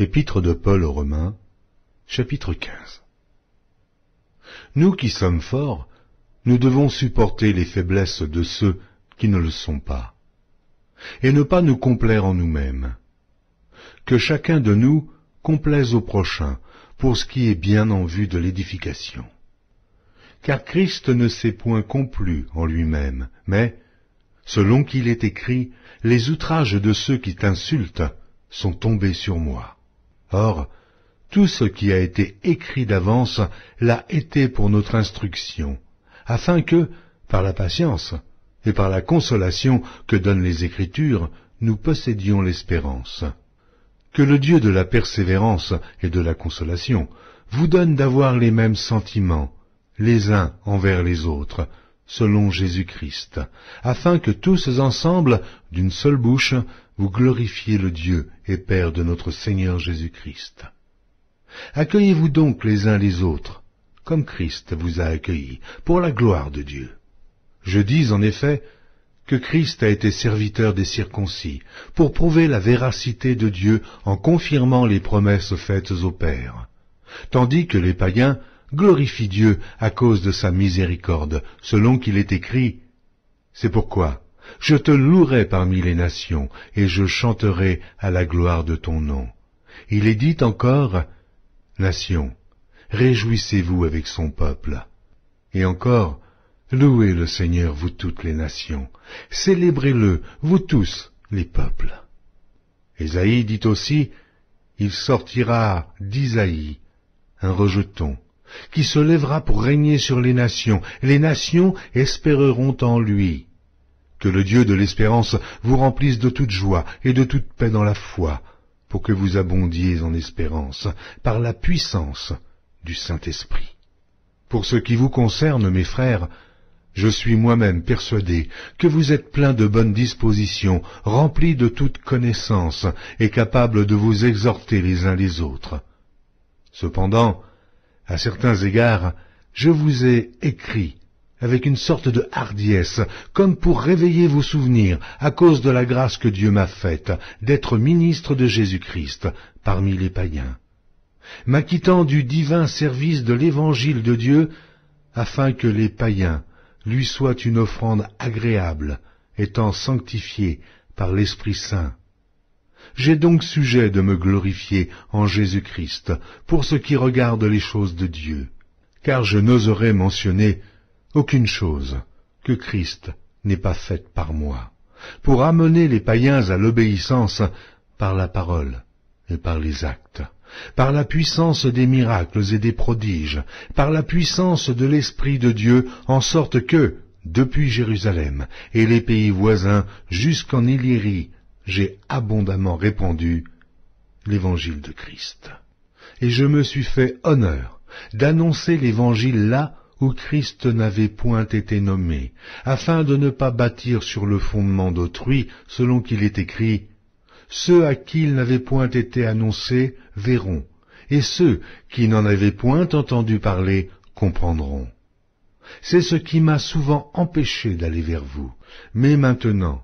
Épître de Paul aux Romains, chapitre 15. Nous qui sommes forts, nous devons supporter les faiblesses de ceux qui ne le sont pas, et ne pas nous complaire en nous-mêmes. Que chacun de nous complaise au prochain pour ce qui est bien en vue de l'édification. Car Christ ne s'est point complu en lui-même, mais, selon qu'il est écrit, les outrages de ceux qui t'insultent sont tombés sur moi. Or, tout ce qui a été écrit d'avance l'a été pour notre instruction, afin que, par la patience et par la consolation que donnent les Écritures, nous possédions l'espérance. Que le Dieu de la persévérance et de la consolation vous donne d'avoir les mêmes sentiments, les uns envers les autres, selon Jésus-Christ, afin que tous ensemble, d'une seule bouche, vous glorifiez le Dieu et Père de notre Seigneur Jésus-Christ. Accueillez-vous donc les uns les autres, comme Christ vous a accueillis, pour la gloire de Dieu. Je dis en effet que Christ a été serviteur des circoncis, pour prouver la véracité de Dieu en confirmant les promesses faites aux pères, tandis que les païens glorifient Dieu à cause de sa miséricorde, selon qu'il est écrit « C'est pourquoi je te louerai parmi les nations, et je chanterai à la gloire de ton nom. » Il est dit encore « Nations, réjouissez-vous avec son peuple. » Et encore « Louez le Seigneur, vous toutes les nations. Célébrez-le, vous tous les peuples. » Ésaïe dit aussi « Il sortira d'Isaïe un rejeton, qui se lèvera pour régner sur les nations espéreront en lui. » Que le Dieu de l'espérance vous remplisse de toute joie et de toute paix dans la foi, pour que vous abondiez en espérance, par la puissance du Saint-Esprit. Pour ce qui vous concerne, mes frères, je suis moi-même persuadé que vous êtes pleins de bonnes dispositions, remplis de toute connaissance, et capables de vous exhorter les uns les autres. Cependant, à certains égards, je vous ai écrit avec une sorte de hardiesse, comme pour réveiller vos souvenirs, à cause de la grâce que Dieu m'a faite, d'être ministre de Jésus-Christ parmi les païens, m'acquittant du divin service de l'évangile de Dieu, afin que les païens lui soient une offrande agréable, étant sanctifiés par l'Esprit Saint. J'ai donc sujet de me glorifier en Jésus-Christ, pour ce qui regarde les choses de Dieu, car je n'oserais mentionner aucune chose que Christ n'ait pas faite par moi, pour amener les païens à l'obéissance par la parole et par les actes, par la puissance des miracles et des prodiges, par la puissance de l'Esprit de Dieu, en sorte que, depuis Jérusalem et les pays voisins jusqu'en Illyrie, j'ai abondamment répandu l'évangile de Christ. Et je me suis fait honneur d'annoncer l'évangile là où Christ n'avait point été nommé, afin de ne pas bâtir sur le fondement d'autrui, selon qu'il est écrit « Ceux à qui il n'avait point été annoncé verront, et ceux qui n'en avaient point entendu parler comprendront. » C'est ce qui m'a souvent empêché d'aller vers vous, mais maintenant,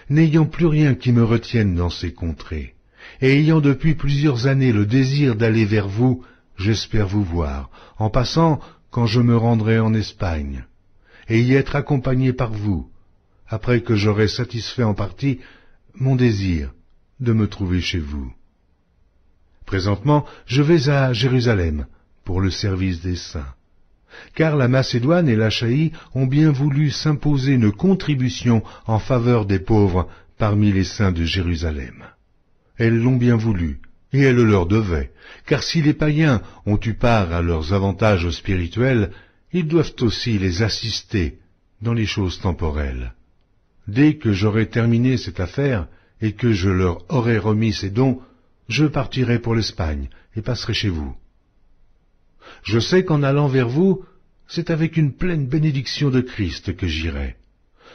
n'ayant plus rien qui me retienne dans ces contrées, et ayant depuis plusieurs années le désir d'aller vers vous, j'espère vous voir, en passant quand je me rendrai en Espagne, et y être accompagné par vous, après que j'aurai satisfait en partie mon désir de me trouver chez vous. Présentement, je vais à Jérusalem pour le service des saints, car la Macédoine et l'Achaïe ont bien voulu s'imposer une contribution en faveur des pauvres parmi les saints de Jérusalem. Elles l'ont bien voulu, et elles le leur devaient, car si les païens ont eu part à leurs avantages spirituels, ils doivent aussi les assister dans les choses temporelles. Dès que j'aurai terminé cette affaire, et que je leur aurai remis ces dons, je partirai pour l'Espagne et passerai chez vous. Je sais qu'en allant vers vous, c'est avec une pleine bénédiction de Christ que j'irai.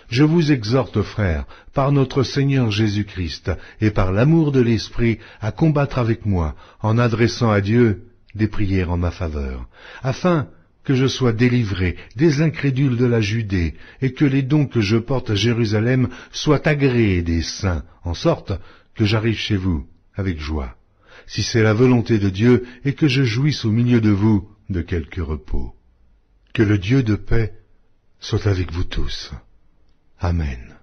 Je vous exhorte, frères, par notre Seigneur Jésus-Christ et par l'amour de l'Esprit, à combattre avec moi, en adressant à Dieu des prières en ma faveur, afin que je sois délivré des incrédules de la Judée, et que les dons que je porte à Jérusalem soient agréés des saints, en sorte que j'arrive chez vous avec joie, si c'est la volonté de Dieu, et que je jouisse au milieu de vous de quelque repos. Que le Dieu de paix soit avec vous tous. Amen.